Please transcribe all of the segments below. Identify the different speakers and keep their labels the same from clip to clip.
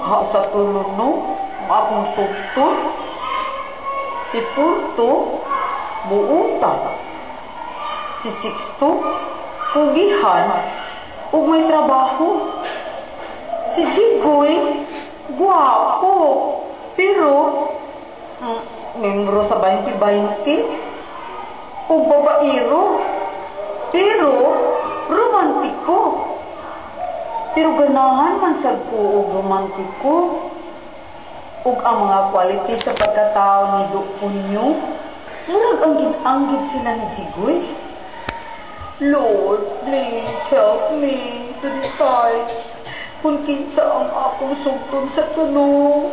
Speaker 1: Ha sa tulog no, akong sustol. Si Purto, buuta. Si Sixto, pugihan, ug may trabaho. Si Jigoy, guwapo, pero membro sa 2020, ug babaero, pero romantiko. Pero ganahan man sad ko og romantiko. Ug ang mga quality sa pagkatao ni Dupunyo, murag anggid sila ni Jigoy. Lord, please help me to decide kung kinsa ang akong sugton sa tulo.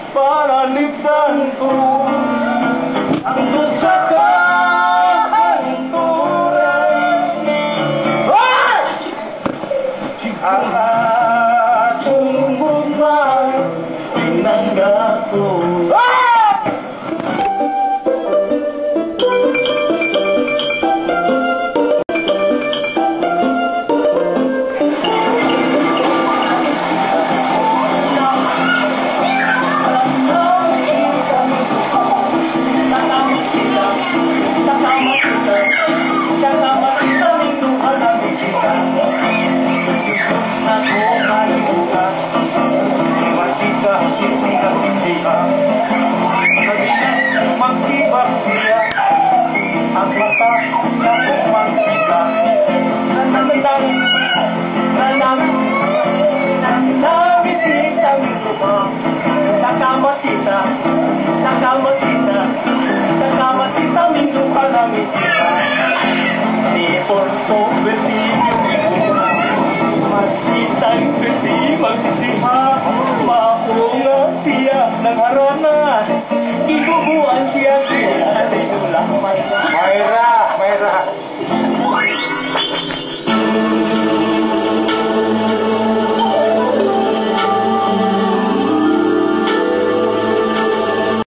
Speaker 2: Panalitan ko ang sa kahanturan. Ang atong buwan pinangga ko. Por